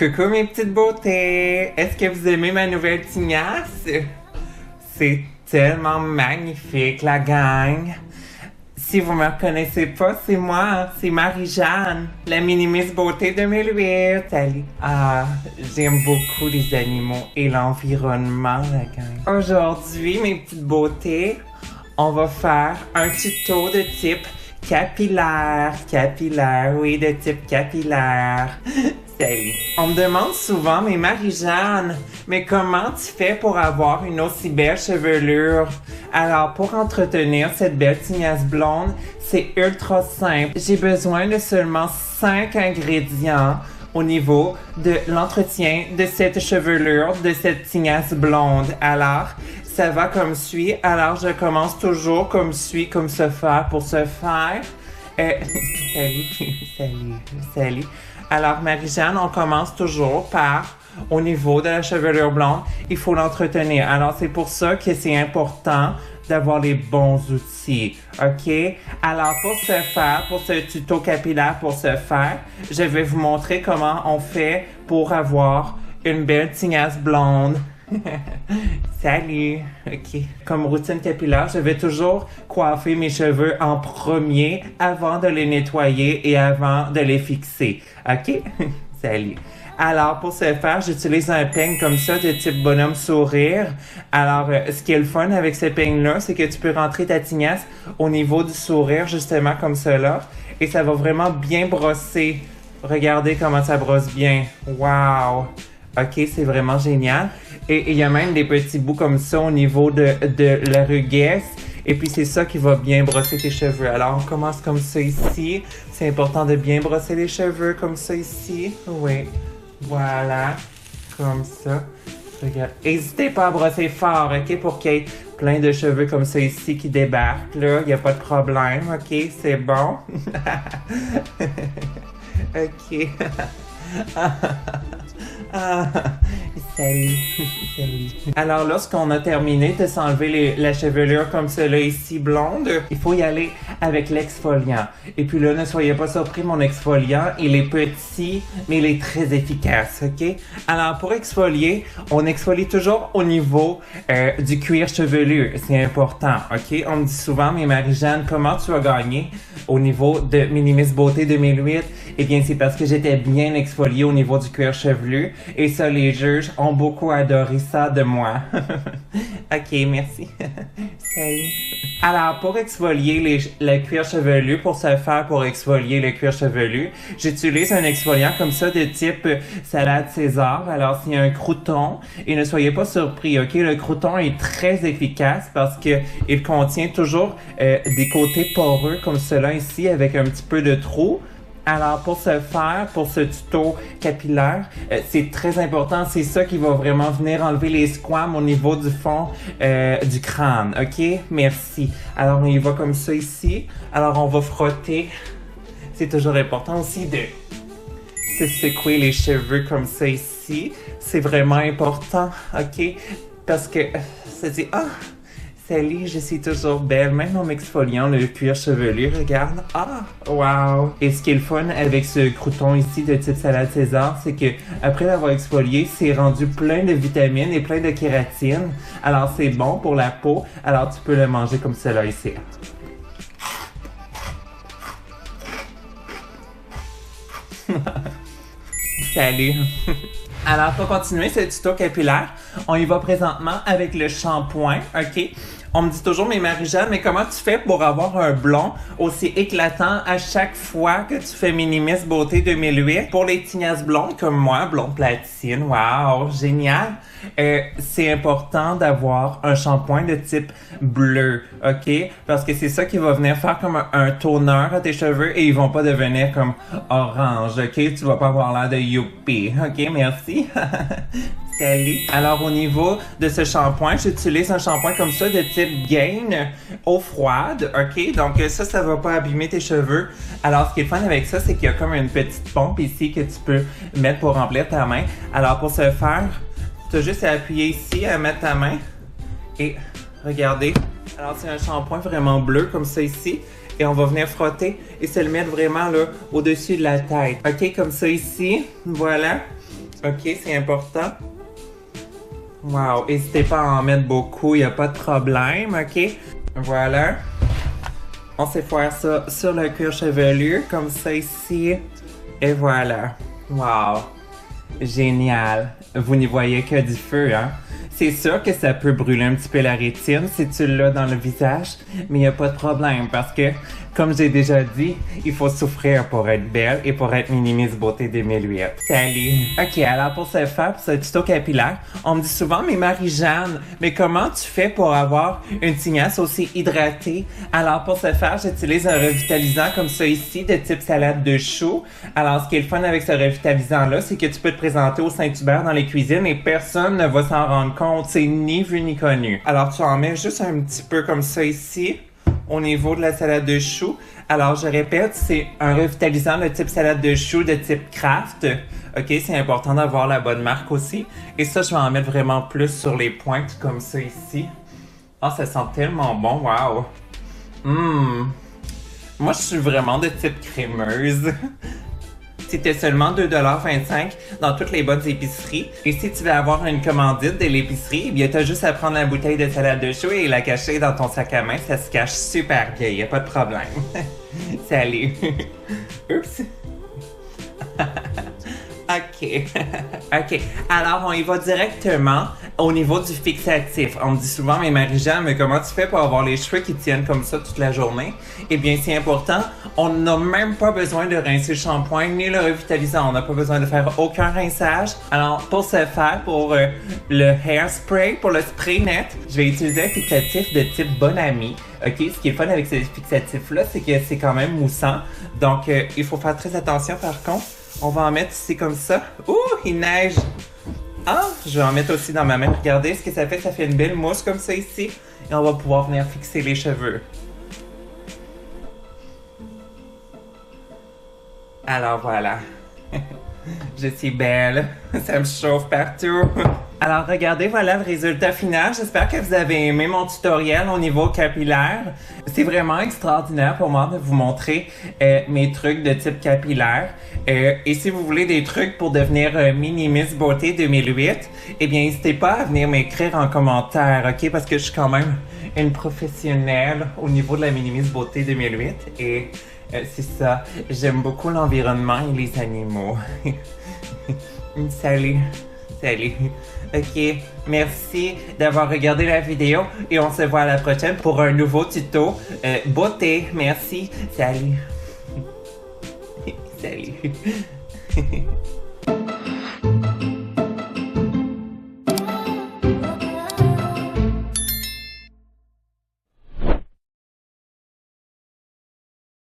Coucou mes petites beautés! Est-ce que vous aimez ma nouvelle tignasse? C'est tellement magnifique, la gang! Si vous me reconnaissez pas, c'est moi, c'est Marie-Jeanne, la mini-miss beauté 2008. Salut! Ah, j'aime beaucoup les animaux et l'environnement, la gang. Aujourd'hui, mes petites beautés, on va faire un tuto de type capillaire, oui, de type capillaire. Salut. On me demande souvent, mais Marie-Jeanne, mais comment tu fais pour avoir une aussi belle chevelure? Alors, pour entretenir cette belle tignasse blonde, c'est ultra simple. J'ai besoin de seulement 5 ingrédients au niveau de l'entretien de cette chevelure, de cette tignasse blonde. Alors, ça va comme suit. Alors, je commence toujours comme suit, comme ce faire. Pour ce faire, salut. Alors, Marie-Jeanne, on commence toujours par, au niveau de la chevelure blonde, il faut l'entretenir. Alors, c'est pour ça que c'est important d'avoir les bons outils, OK? Alors, pour ce faire, pour ce tuto capillaire, pour ce faire, je vais vous montrer comment on fait pour avoir une belle tignasse blonde. Salut! OK. Comme routine capillaire, je vais toujours coiffer mes cheveux en premier avant de les nettoyer et avant de les fixer. OK? Salut! Alors, pour ce faire, j'utilise un peigne comme ça de type bonhomme sourire. Alors, ce qui est le fun avec ce peigne-là, c'est que tu peux rentrer ta tignasse au niveau du sourire, justement comme cela. Et ça va vraiment bien brosser. Regardez comment ça brosse bien. Wow! OK, c'est vraiment génial. Et il y a même des petits bouts comme ça au niveau de la ruguesse. Et puis c'est ça qui va bien brosser tes cheveux. Alors on commence comme ça ici. C'est important de bien brosser les cheveux comme ça ici. Oui. Voilà. Comme ça. Regarde. N'hésitez pas à brosser fort, OK? Pour qu'il y ait plein de cheveux comme ça ici qui débarquent. Là, il n'y a pas de problème. OK? C'est bon. OK. Salut. Alors, lorsqu'on a terminé de s'enlever la chevelure comme cela ici, blonde, il faut y aller avec l'exfoliant. Et puis là, ne soyez pas surpris, mon exfoliant, il est petit, mais il est très efficace, OK? Alors, pour exfolier, on exfolie toujours au niveau du cuir chevelu. C'est important, OK? On me dit souvent, mais Marie-Jeanne, comment tu as gagné au niveau de Mini-Miss Beauté 2008? Eh bien, c'est parce que j'étais bien exfoliée au niveau du cuir chevelu. Et ça, les juges ont beaucoup adoré ça de moi. OK, merci. Salut. Alors, pour exfolier le cuir chevelu, pour exfolier le cuir chevelu, j'utilise un exfoliant comme ça de type salade César. Alors, c'est un crouton. Et ne soyez pas surpris, OK? Le crouton est très efficace parce que il contient toujours des côtés poreux comme cela ici avec un petit peu de trou. Alors, pour ce tuto capillaire, c'est très important. C'est ça qui va vraiment venir enlever les squames au niveau du fond du crâne. OK? Merci. Alors, on y va comme ça ici. Alors, on va frotter. C'est toujours important aussi de se secouer les cheveux comme ça ici. C'est vraiment important. OK? Parce que ça dit... Ah! Salut, je suis toujours belle, même en m'exfoliant le cuir chevelu, regarde. Ah, wow! Et ce qui est le fun avec ce crouton ici de type salade César, c'est que après l'avoir exfolié, c'est rendu plein de vitamines et plein de kératine. Alors c'est bon pour la peau, alors tu peux le manger comme cela ici. Salut! Alors, pour continuer ce tuto capillaire, on y va présentement avec le shampoing, OK? On me dit toujours, mais Marie-Jeanne, mais comment tu fais pour avoir un blond aussi éclatant à chaque fois que tu fais Mini-Miss Beauté 2008? Pour les tignasses blondes comme moi, blonde platine, wow, génial! C'est important d'avoir un shampoing de type bleu, OK? Parce que c'est ça qui va venir faire comme un toner à tes cheveux et ils vont pas devenir comme orange, OK? Tu vas pas avoir l'air de youpi, OK? Merci! Salut! Alors, au niveau de ce shampoing, j'utilise un shampoing comme ça de type Gain, eau froide, OK? Donc, ça va pas abîmer tes cheveux. Alors, ce qui est fun avec ça, c'est qu'il y a comme une petite pompe ici que tu peux mettre pour remplir ta main. Alors, pour ce faire, tu as juste à appuyer ici, à mettre ta main et regardez. Alors, c'est un shampoing vraiment bleu comme ça ici. Et on va venir frotter et se le mettre vraiment là au-dessus de la tête. OK, comme ça ici. Voilà. Ok, c'est important. Wow, n'hésitez pas à en mettre beaucoup, il n'y a pas de problème, ok? Voilà. On sait faire ça sur le cuir chevelu, comme ça ici. Et voilà. Wow. Génial. Vous n'y voyez que du feu, hein? C'est sûr que ça peut brûler un petit peu la rétine si tu l'as dans le visage, mais il n'y a pas de problème parce que, comme j'ai déjà dit, il faut souffrir pour être belle et pour être Mini-Miss Beauté 2008. Salut! Ok, alors pour ce faire, pour ce tuto capillaire, on me dit souvent, mais Marie-Jeanne, mais comment tu fais pour avoir une tignasse aussi hydratée? Alors pour ce faire, j'utilise un revitalisant comme ça ici, de type salade de choux. Alors ce qui est le fun avec ce revitalisant-là, c'est que tu peux te présenter au Saint-Hubert dans les cuisines et personne ne va s'en rendre compte. C'est ni vu ni connu. Alors tu en mets juste un petit peu comme ça ici, au niveau de la salade de choux. Alors je répète, c'est un revitalisant de type salade de choux, de type Kraft. Ok, c'est important d'avoir la bonne marque aussi. Et ça, je vais en mettre vraiment plus sur les pointes comme ça ici. Oh, ça sent tellement bon, wow! Moi, je suis vraiment de type crémeuse. C'était seulement 2,25$ dans toutes les bonnes épiceries. Et si tu veux avoir une commandite de l'épicerie, eh bien, t'as juste à prendre la bouteille de salade de choux et la cacher dans ton sac à main. Ça se cache super bien, y a pas de problème. Salut! Oups! Ok. Ok. Alors, on y va directement au niveau du fixatif. On me dit souvent, mais Marie-Jeanne, mais comment tu fais pour avoir les cheveux qui tiennent comme ça toute la journée? Eh bien, c'est important. On n'a même pas besoin de rincer le shampoing ni le revitalisant. On n'a pas besoin de faire aucun rinçage. Alors, pour ce faire, pour le hairspray, pour le spray net, je vais utiliser un fixatif de type Bon Ami. Ok, ce qui est fun avec ce fixatif-là, c'est que c'est quand même moussant. Donc, il faut faire très attention par contre. On va en mettre ici comme ça. Ouh, il neige! Ah, je vais en mettre aussi dans ma main. Regardez ce que ça fait. Ça fait une belle mousse comme ça ici. Et on va pouvoir venir fixer les cheveux. Alors voilà. Je suis belle. Ça me chauffe partout. Alors regardez, voilà le résultat final. J'espère que vous avez aimé mon tutoriel au niveau capillaire. C'est vraiment extraordinaire pour moi de vous montrer mes trucs de type capillaire. Et si vous voulez des trucs pour devenir Mini-Miss Beauté 2008, eh bien n'hésitez pas à venir m'écrire en commentaire, ok? Parce que je suis quand même une professionnelle au niveau de la Mini-Miss Beauté 2008. Et c'est ça, j'aime beaucoup l'environnement et les animaux. Salut! Salut! Ok, merci d'avoir regardé la vidéo et on se voit à la prochaine pour un nouveau tuto beauté. Merci, salut! Salut!